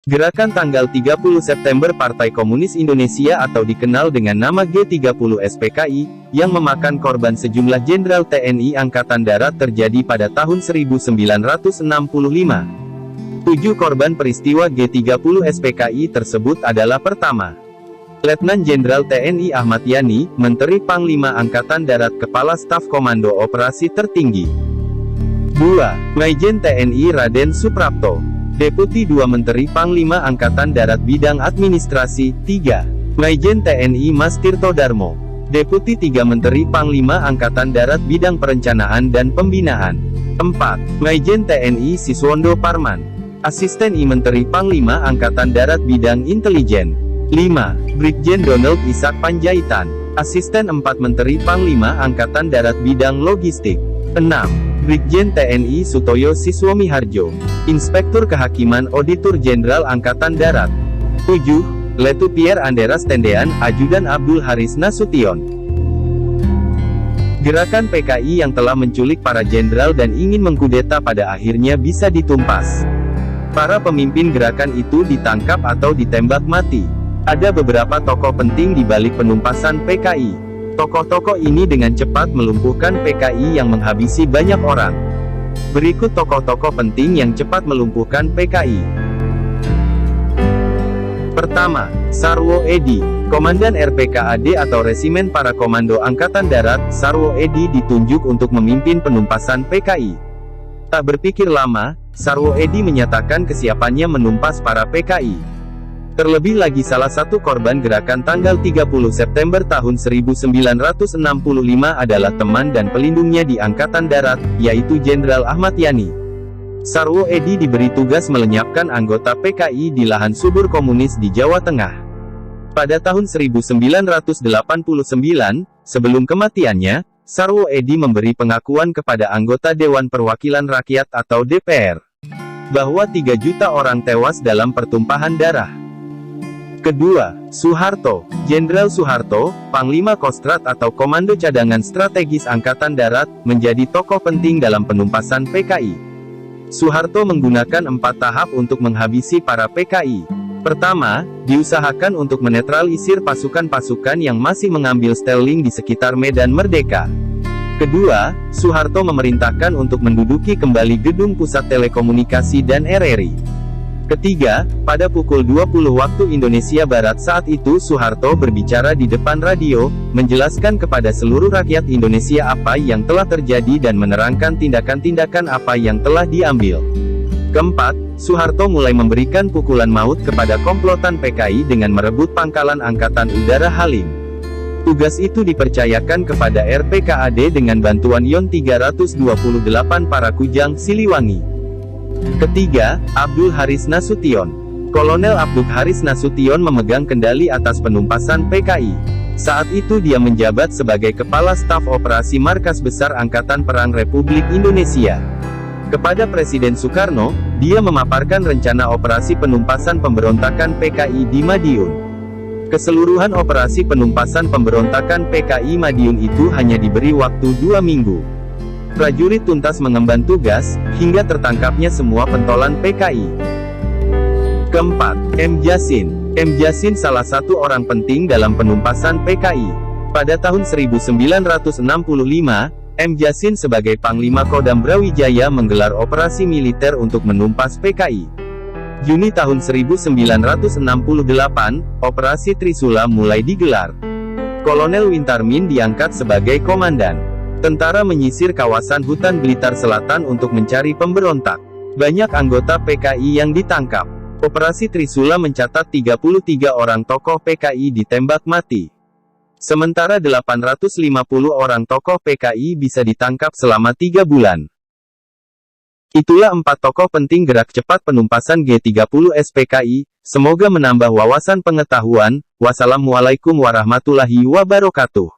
Gerakan tanggal 30 September Partai Komunis Indonesia atau dikenal dengan nama G30 SPKI, yang memakan korban sejumlah jenderal TNI Angkatan Darat terjadi pada tahun 1965. 7 korban peristiwa G30 SPKI tersebut adalah: pertama, Letnan Jenderal TNI Ahmad Yani, Menteri Panglima Angkatan Darat Kepala Staf Komando Operasi Tertinggi. 2. Maijen TNI Raden Suprapto, Deputi 2 Menteri Panglima Angkatan Darat Bidang Administrasi. 3. Maijen TNI Mas Tirto Darmo, Deputi 3 Menteri Panglima Angkatan Darat Bidang Perencanaan dan Pembinaan. 4. Maijen TNI Siswondo Parman, Asisten I Menteri Panglima Angkatan Darat Bidang Intelijen. 5. Brigjen Donald Ishak Panjaitan, Asisten 4 Menteri Panglima Angkatan Darat Bidang Logistik. 6. Brigjen TNI Sutoyo Siswomiharjo, Inspektur Kehakiman Auditor Jenderal Angkatan Darat. 7. Letu Pierre Anderas Tendean, Ajudan Abdul Haris Nasution. Gerakan PKI yang telah menculik para jenderal dan ingin mengkudeta pada akhirnya bisa ditumpas. Para pemimpin gerakan itu ditangkap atau ditembak mati. Ada beberapa tokoh penting di balik penumpasan PKI. Tokoh-tokoh ini dengan cepat melumpuhkan PKI yang menghabisi banyak orang. Berikut tokoh-tokoh penting yang cepat melumpuhkan PKI. Pertama, Sarwo Edi, Komandan RPKAD atau Resimen Para Komando Angkatan Darat. Sarwo Edi ditunjuk untuk memimpin penumpasan PKI. Tak berpikir lama, Sarwo Edi menyatakan kesiapannya menumpas para PKI. Terlebih lagi salah satu korban gerakan tanggal 30 September tahun 1965 adalah teman dan pelindungnya di Angkatan Darat, yaitu Jenderal Ahmad Yani. Sarwo Edi diberi tugas melenyapkan anggota PKI di lahan subur komunis di Jawa Tengah. Pada tahun 1989, sebelum kematiannya, Sarwo Edi memberi pengakuan kepada anggota Dewan Perwakilan Rakyat atau DPR, bahwa 3 juta orang tewas dalam pertumpahan darah. Kedua, Soeharto. Jenderal Soeharto, Panglima Kostrat atau Komando Cadangan Strategis Angkatan Darat, menjadi tokoh penting dalam penumpasan PKI. Soeharto menggunakan 4 tahap untuk menghabisi para PKI. Pertama, diusahakan untuk menetralisir pasukan-pasukan yang masih mengambil stelling di sekitar Medan Merdeka. Kedua, Soeharto memerintahkan untuk menduduki kembali Gedung Pusat Telekomunikasi dan RRI. Ketiga, pada pukul 20 waktu Indonesia Barat saat itu Soeharto berbicara di depan radio, menjelaskan kepada seluruh rakyat Indonesia apa yang telah terjadi dan menerangkan tindakan-tindakan apa yang telah diambil. Keempat, Soeharto mulai memberikan pukulan maut kepada komplotan PKI dengan merebut pangkalan Angkatan Udara Halim. Tugas itu dipercayakan kepada RPKAD dengan bantuan Yon 328 para Kujang Siliwangi. Ketiga, Abdul Haris Nasution. Kolonel Abdul Haris Nasution memegang kendali atas penumpasan PKI. Saat itu dia menjabat sebagai Kepala Staf Operasi Markas Besar Angkatan Perang Republik Indonesia. Kepada Presiden Soekarno, dia memaparkan rencana operasi penumpasan pemberontakan PKI di Madiun. Keseluruhan operasi penumpasan pemberontakan PKI Madiun itu hanya diberi waktu 2 minggu. Prajurit tuntas mengemban tugas, hingga tertangkapnya semua pentolan PKI. Keempat, M. Yasin. M. Yasin salah satu orang penting dalam penumpasan PKI. Pada tahun 1965, M. Yasin sebagai Panglima Kodam Brawijaya menggelar operasi militer untuk menumpas PKI. Juni tahun 1968, Operasi Trisula mulai digelar. Kolonel Wintarmin diangkat sebagai komandan. Tentara menyisir kawasan hutan Blitar Selatan untuk mencari pemberontak. Banyak anggota PKI yang ditangkap. Operasi Trisula mencatat 33 orang tokoh PKI ditembak mati. Sementara 850 orang tokoh PKI bisa ditangkap selama 3 bulan. Itulah 4 tokoh penting gerak cepat penumpasan G30 SPKI. Semoga menambah wawasan pengetahuan. Wassalamualaikum warahmatullahi wabarakatuh.